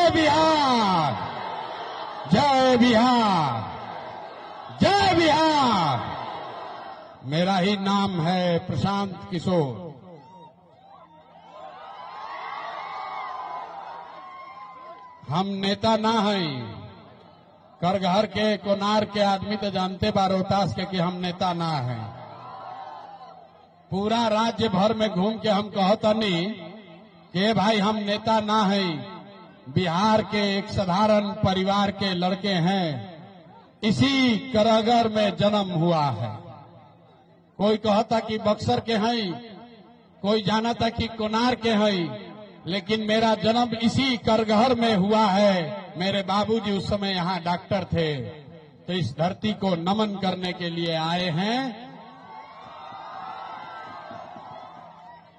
जय बिहार, जय बिहार, जय बिहार। मेरा ही नाम है प्रशांत किशोर। हम नेता ना हैं। करघर के कोनार के आदमी तो जानते बा रोहतास के कि हम नेता ना हैं। पूरा राज्य भर में घूम के हम कहतनी कि भाई हम नेता ना हैं, बिहार के एक साधारण परिवार के लड़के हैं, इसी करघर में जन्म हुआ है। कोई कहता कि बक्सर के हैं, कोई जानता कि कोनार के हैं, लेकिन मेरा जन्म इसी करघर में हुआ है। मेरे बाबूजी उस समय यहाँ डॉक्टर थे, तो इस धरती को नमन करने के लिए आए हैं।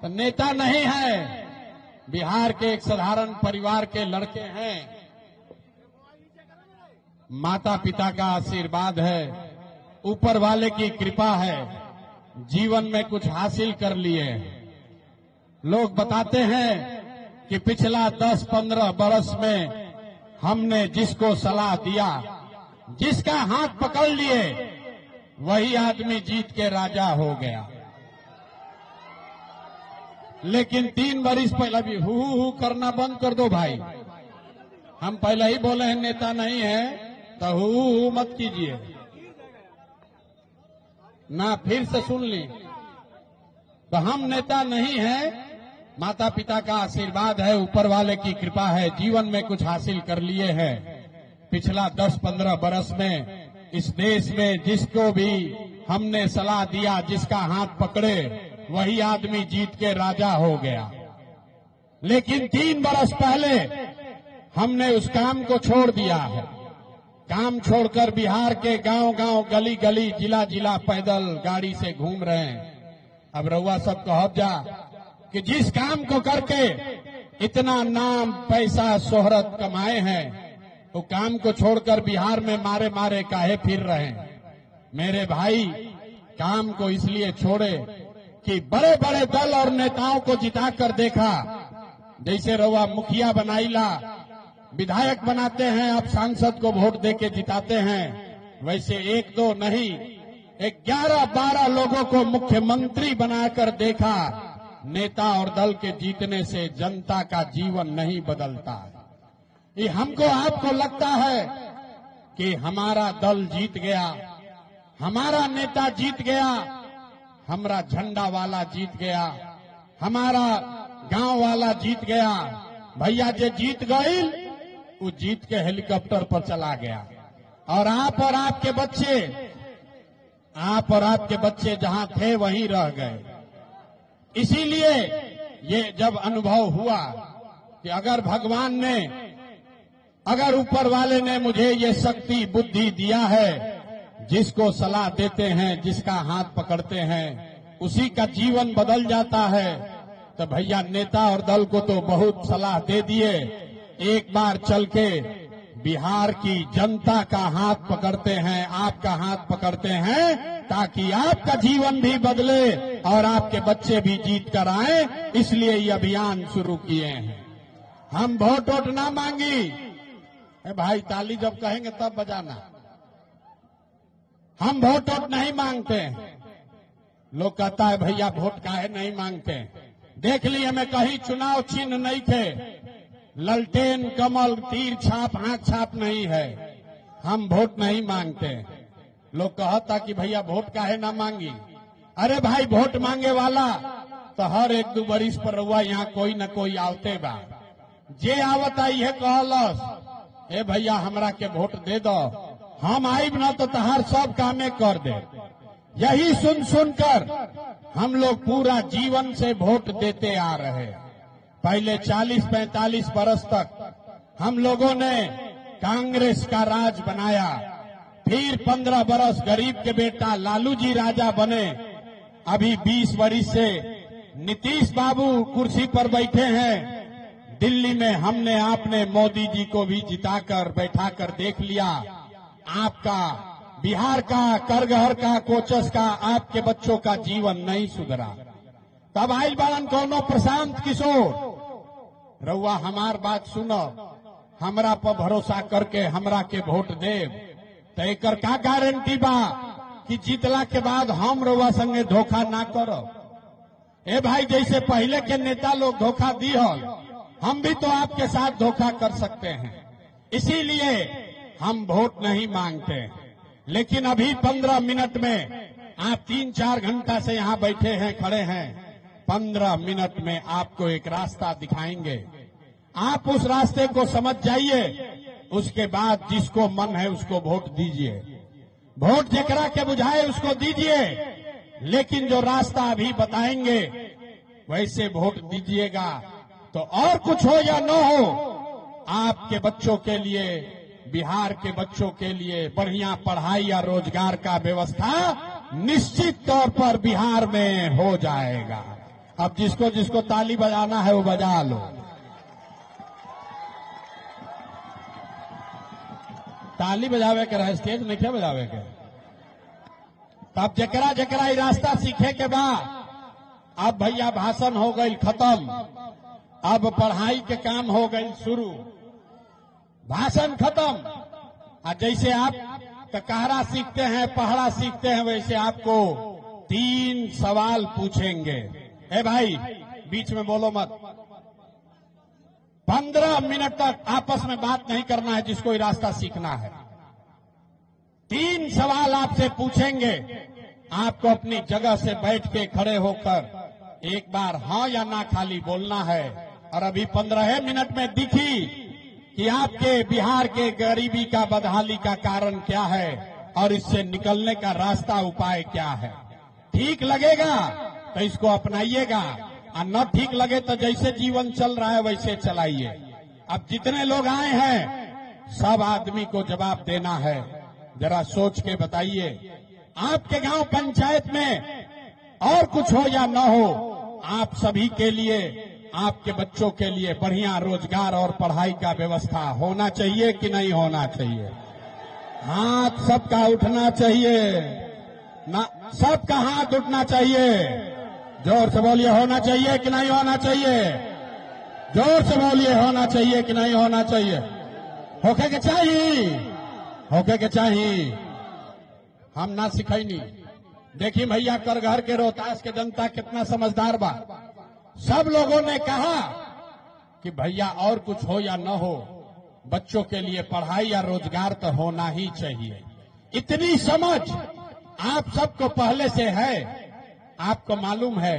तो नेता नहीं है, बिहार के एक साधारण परिवार के लड़के हैं। माता पिता का आशीर्वाद है, ऊपर वाले की कृपा है, जीवन में कुछ हासिल कर लिए। लोग बताते हैं कि पिछला 10-15 बरस में हमने जिसको सलाह दिया, जिसका हाथ पकड़ लिए, वही आदमी जीत के राजा हो गया। लेकिन 3 बरिस पहले भी हु करना बंद कर दो भाई। हम पहले ही बोले हैं नेता नहीं है, तो हु मत कीजिए ना, फिर से सुन ली। तो हम नेता नहीं है, माता पिता का आशीर्वाद है, ऊपर वाले की कृपा है, जीवन में कुछ हासिल कर लिए हैं। पिछला 10-15 बरस में इस देश में जिसको भी हमने सलाह दिया, जिसका हाथ पकड़े, वही आदमी जीत के राजा हो गया। लेकिन 3 बरस पहले हमने उस काम को छोड़ दिया है। काम छोड़कर बिहार के गांव-गांव, गली-गली, जिला-जिला पैदल गाड़ी से घूम रहे हैं। अब रउआ सब कहब जा कि जिस काम को करके इतना नाम, पैसा, शोहरत कमाए हैं, वो काम को छोड़कर बिहार में मारे मारे काहे फिर रहे हैं। मेरे भाई, काम को इसलिए छोड़े कि बड़े बड़े दल और नेताओं को जिताकर देखा। जैसे रउआ मुखिया बनाईला, विधायक बनाते हैं, आप सांसद को वोट देके जिताते हैं, वैसे 1-2 नहीं, 11-12 लोगों को मुख्यमंत्री बनाकर देखा। नेता और दल के जीतने से जनता का जीवन नहीं बदलता। ये हमको आपको लगता है कि हमारा दल जीत गया, हमारा नेता जीत गया, हमारा झंडा वाला जीत गया, हमारा गांव वाला जीत गया। भैया जे जीत गई, वो जीत के हेलीकॉप्टर पर चला गया। और आप और आपके बच्चे जहां थे वहीं रह गए। इसीलिए ये जब अनुभव हुआ कि अगर भगवान ने, अगर ऊपर वाले ने मुझे ये शक्ति, बुद्धि दिया है, जिसको सलाह देते हैं, जिसका हाथ पकड़ते हैं, उसी का जीवन बदल जाता है, तो भैया नेता और दल को तो बहुत सलाह दे दिए। एक बार चल के बिहार की जनता का हाथ पकड़ते हैं, आपका हाथ पकड़ते हैं, ताकि आपका जीवन भी बदले और आपके बच्चे भी जीत कर आए। इसलिए ये अभियान शुरू किए हैं। हम वोट ना मांगी। भाई ताली जब कहेंगे तब बजाना। हम वोट नहीं मांगते। लोग कहता है भैया वोट काहे नहीं मांगते। देख लिए मैं कहीं चुनाव चिन्ह नहीं थे, ललटेन, कमल, तीर छाप, हाथ छाप नहीं है। हम वोट नहीं मांगते। लोग कहता कि भैया वोट काहे ना मांगी। अरे भाई, वोट मांगे वाला तो हर 1-2 बरिस पर रउआ यहाँ कोई न कोई आवते बा। जे आवत आई है कहलस, ए भैया हमरा के वोट दे दो, हम आईब न तो तहार सब कामे कर दे। यही सुन सुनकर हम लोग पूरा जीवन से वोट देते आ रहे। पहले 40-45 बरस तक हम लोगों ने कांग्रेस का राज बनाया। फिर 15 बरस गरीब के बेटा लालू जी राजा बने। अभी 20 बरिस से नीतीश बाबू कुर्सी पर बैठे हैं। दिल्ली में हमने आपने मोदी जी को भी जिताकर बैठाकर देख लिया। आपका, बिहार का, करघर का, कोचस का, आपके बच्चों का जीवन नहीं सुधरा। तब आइल बालन कोनो प्रशांत किशोर, रउआ हमार बात सुनो। हमरा पर भरोसा करके हमरा के वोट देव तो एकर का गारंटी बा कि जीतला के बाद हम रउआ संगे धोखा ना करो। ए भाई, जैसे पहले के नेता लोग धोखा दिहल, हम भी तो आपके साथ धोखा कर सकते हैं। इसीलिए हम वोट नहीं मांगते। लेकिन अभी 15 मिनट में आप 3-4 घंटा से यहाँ बैठे हैं, खड़े हैं। 15 मिनट में आपको एक रास्ता दिखाएंगे। आप उस रास्ते को समझ जाइए, उसके बाद जिसको मन है उसको वोट दीजिए। वोट जेकरा के बुझाए उसको दीजिए, लेकिन जो रास्ता अभी बताएंगे वैसे वोट दीजिएगा। तो और कुछ हो या न हो, आपके बच्चों के लिए, बिहार के बच्चों के लिए बढ़िया पढ़ाई या रोजगार का व्यवस्था निश्चित तौर पर बिहार में हो जाएगा। अब जिसको जिसको ताली बजाना है वो बजा लो। ताली बजावे के रहे, स्टेज नहीं क्या बजावे के। तब जकरा जकरा ई रास्ता सीखे के बाद, अब भैया भाषण हो गई खत्म, अब पढ़ाई के काम हो गई शुरू। भाषण खत्म, और जैसे आप ककहरा सीखते हैं, पहरा सीखते हैं, वैसे आपको 3 सवाल पूछेंगे। ए भाई, बीच में बोलो मत। 15 मिनट तक आपस में बात नहीं करना है जिसको ये रास्ता सीखना है। 3 सवाल आपसे पूछेंगे। आपको अपनी जगह से बैठ के खड़े होकर एक बार हाँ या ना खाली बोलना है। और अभी 15 मिनट में दिखी कि आपके बिहार के गरीबी का, बदहाली का कारण क्या है और इससे निकलने का रास्ता, उपाय क्या है। ठीक लगेगा तो इसको अपनाइएगा, और न ठीक लगे तो जैसे जीवन चल रहा है वैसे चलाइए। अब जितने लोग आए हैं सब आदमी को जवाब देना है। जरा सोच के बताइए, आपके गांव पंचायत में और कुछ हो या न हो, आप सभी के लिए, आपके बच्चों के लिए बढ़िया रोजगार और पढ़ाई का व्यवस्था होना चाहिए कि नहीं होना चाहिए। हाथ सबका उठना चाहिए ना, सबका हाथ उठना चाहिए। जोर से बोलिए, होना चाहिए कि नहीं होना चाहिए। जोर से बोलिए, होना चाहिए कि नहीं होना चाहिए। होके के चाहिए, होके के चाहिए। हम ना सिखैनी। देखिए भैया, कर घर के रोहतास के जनता कितना समझदार बा। सब लोगों ने कहा कि भैया और कुछ हो या न हो, बच्चों के लिए पढ़ाई या रोजगार तो होना ही चाहिए। इतनी समझ आप सबको पहले से है। आपको मालूम है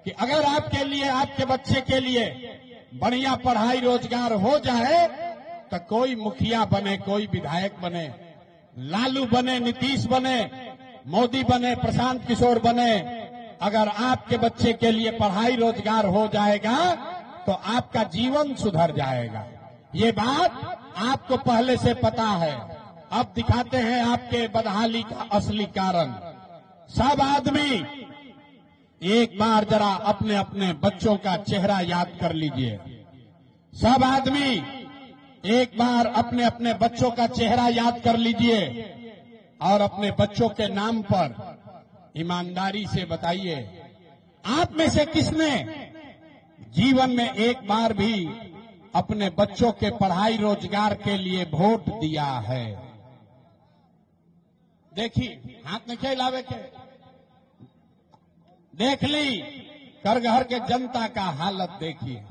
कि अगर आपके लिए, आपके बच्चे के लिए बढ़िया पढ़ाई रोजगार हो जाए तो कोई मुखिया बने, कोई विधायक बने, लालू बने, नीतीश बने, मोदी बने, प्रशांत किशोर बने, अगर आपके बच्चे के लिए पढ़ाई रोजगार हो जाएगा तो आपका जीवन सुधर जाएगा। ये बात आपको पहले से पता है। अब दिखाते हैं आपके बदहाली का असली कारण। सब आदमी एक बार जरा अपने अपने बच्चों का चेहरा याद कर लीजिए। सब आदमी एक बार अपने अपने बच्चों का चेहरा याद कर लीजिए और अपने बच्चों के नाम पर ईमानदारी से बताइए, आप में से किसने जीवन में एक बार भी अपने बच्चों के पढ़ाई रोजगार के लिए वोट दिया है? देखिए, हाथ में खिलावे के देख ली, कर घर के जनता का हालत देखिए।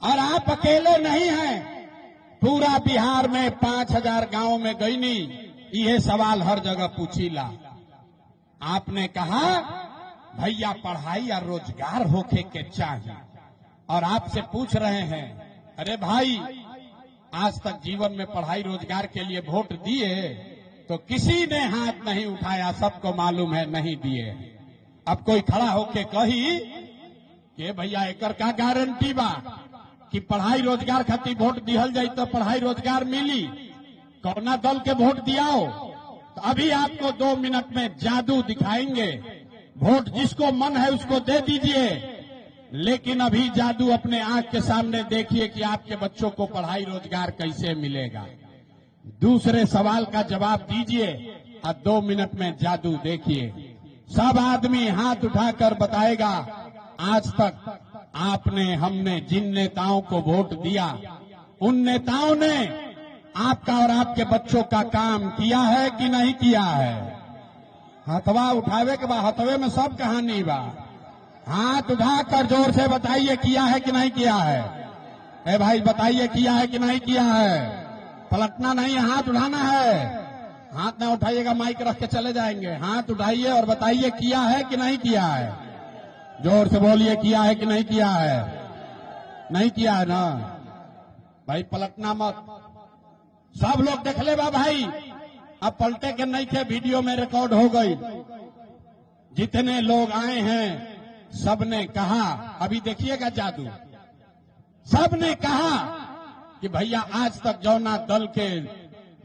और आप अकेले नहीं हैं, पूरा बिहार में 5000 गांव में गई नहीं, यह सवाल हर जगह पूछीला। आपने कहा भैया पढ़ाई या रोजगार होके के चाहिए, और आपसे पूछ रहे हैं, अरे भाई आज तक जीवन में पढ़ाई रोजगार के लिए वोट दिए? तो किसी ने हाथ नहीं उठाया, सबको मालूम है नहीं दिए। अब कोई खड़ा होके कही कि भैया एकर का गारंटी बा कि पढ़ाई रोजगार खातिर वोट दिहल जाई तो पढ़ाई रोजगार मिली, कौना दल के वोट दियाओ? तो अभी आपको 2 मिनट में जादू दिखाएंगे। वोट जिसको मन है उसको दे दीजिए, लेकिन अभी जादू अपने आंख के सामने देखिए कि आपके बच्चों को पढ़ाई रोजगार कैसे मिलेगा। दूसरे सवाल का जवाब दीजिए और 2 मिनट में जादू देखिए। सब आदमी हाथ उठाकर बताएगा, आज तक आपने, हमने जिन नेताओं को वोट दिया उन नेताओं ने आपका और आपके बच्चों का काम किया है कि नहीं किया है? हथवा उठावे के बाद हथवे में सब कहानी बा। हाथ उठाकर जोर से बताइए किया है कि नहीं किया है? ए भाई बताइए किया है कि नहीं किया है? पलटना नहीं है, हाथ उठाना है। हाथ ना उठाइएगा, माइक रख के चले जाएंगे। हाथ उठाइए और बताइए किया है कि नहीं किया है? जोर से बोलिए किया है कि नहीं किया है? नहीं किया है ना भाई, पलटना मत। सब लोग देख ले बा भाई, अब पलटे के नहीं थे, वीडियो में रिकॉर्ड हो गई। जितने लोग आए हैं सबने कहा, अभी देखिएगा जादू, सबने कहा कि भैया आज तक जौना दल के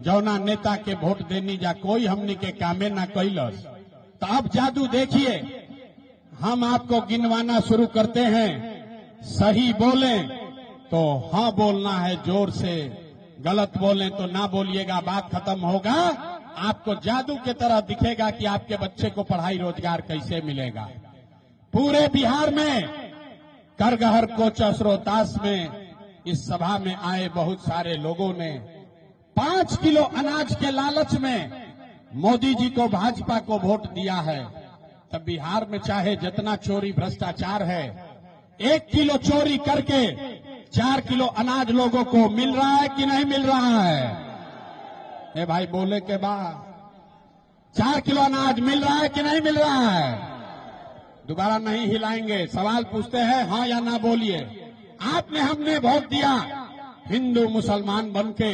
जौना नेता के वोट देनी जा कोई हमनी के कामे ना कैलस। तो अब जादू देखिए, हम आपको गिनवाना शुरू करते हैं। सही बोलें तो हाँ बोलना है जोर से, गलत बोलें तो ना बोलिएगा, बात खत्म होगा। आपको जादू की तरह दिखेगा कि आपके बच्चे को पढ़ाई रोजगार कैसे मिलेगा। पूरे बिहार में करगहर कोचस रोहतास में इस सभा में आए बहुत सारे लोगों ने 5 किलो अनाज के लालच में मोदी जी को, भाजपा को वोट दिया है। तब बिहार में चाहे जितना चोरी भ्रष्टाचार है, 1 किलो चोरी करके 4 किलो अनाज लोगों को मिल रहा है कि नहीं मिल रहा है? ए भाई बोले के बाद 4 किलो अनाज मिल रहा है कि नहीं मिल रहा है? दोबारा नहीं हिलाएंगे, सवाल पूछते हैं हाँ या ना बोलिए। आपने हमने वोट दिया हिंदू मुसलमान बनके।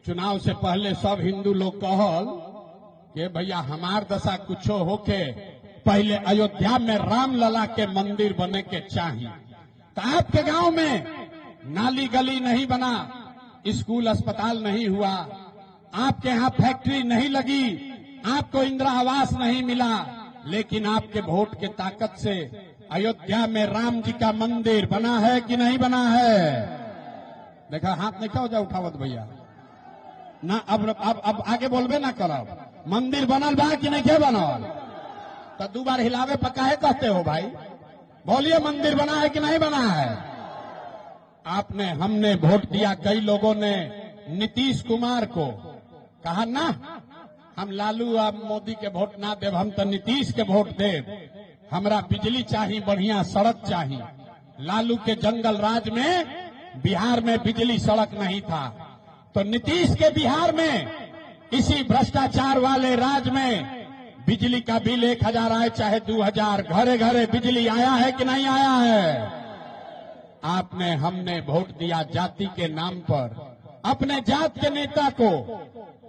चुनाव से पहले सब हिंदू लोग कहल कि भैया हमार दशा कुछो होके पहले अयोध्या में रामलला के मंदिर बने के चाहिए। तो आपके गांव में नाली गली नहीं बना, स्कूल अस्पताल नहीं हुआ, आपके यहाँ फैक्ट्री नहीं लगी, आपको इंदिरा आवास नहीं मिला, लेकिन आपके वोट के ताकत से अयोध्या में राम जी का मंदिर बना है कि नहीं बना है? देखा हाथ नहीं हो जाए उठावत भैया ना। अब आगे बोलबे ना करब। मंदिर बनल बा कि नहीं के बनल? तो 2 बार हिलावे पका है कहते हो भाई, बोलिए मंदिर बना है कि नहीं बना है? आपने हमने वोट दिया, कई लोगों ने नीतीश कुमार को कहा ना हम लालू और मोदी के वोट ना देव, हम तो नीतीश के वोट देव, हमरा बिजली चाहिए, बढ़िया सड़क चाहिए। लालू के जंगल राज में बिहार में बिजली सड़क नहीं था, तो नीतीश के बिहार में इसी भ्रष्टाचार वाले राज में बिजली का बिल 1000 आए चाहे 2000, घरे घरे बिजली आया है कि नहीं आया है? आपने हमने वोट दिया जाति के नाम पर, अपने जात के नेता को।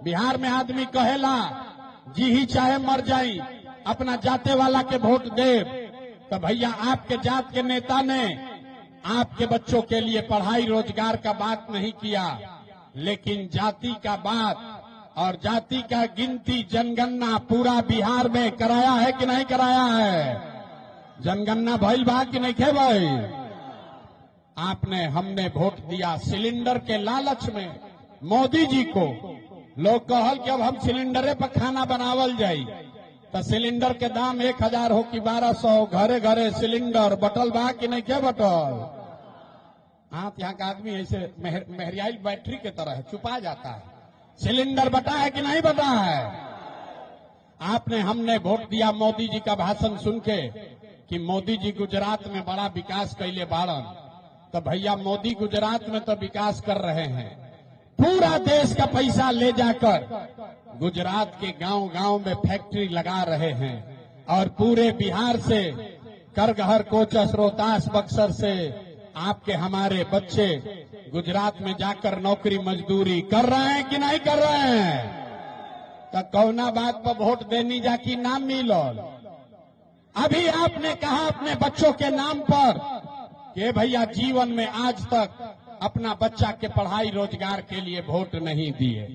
बिहार में आदमी कहेला जी ही चाहे मर जाई, अपना जाते वाला के वोट दे। तो भैया आपके जात के नेता ने आपके बच्चों के लिए पढ़ाई रोजगार का बात नहीं किया, लेकिन जाति का बात और जाति का गिनती जनगणना पूरा बिहार में कराया है कि नहीं कराया है? जनगणना भइल बा कि नहीं खे भाई? आपने हमने वोट दिया सिलेंडर के लालच में मोदी जी को। लोग कहल कि अब हम सिलेंडरे पर खाना बनावल जाई, तो सिलेंडर के दाम 1000 हो कि 1200, घरे घरे सिलेंडर बटल बा कि नहीं के बटल? आप यहाँ का आदमी ऐसे मेहरियाइल बैटरी के तरह छुपा जाता है। सिलेंडर बटा है कि नहीं बटा है? आपने हमने वोट दिया मोदी जी का भाषण सुन के कि मोदी जी गुजरात में बड़ा विकास कैले बाड़न। तो भैया मोदी गुजरात में तो विकास कर रहे हैं, पूरा देश का पैसा ले जाकर गुजरात के गांव गांव में फैक्ट्री लगा रहे हैं, और पूरे बिहार से करगहर कोचस रोहतास बक्सर से आपके हमारे बच्चे गुजरात में जाकर नौकरी मजदूरी कर रहे हैं कि नहीं कर रहे हैं? तो कौना बात पर वोट देनी जाकी नाम मिलल? अभी आपने कहा अपने बच्चों के नाम पर कि भैया जीवन में आज तक अपना बच्चा के पढ़ाई रोजगार के लिए वोट नहीं दिए।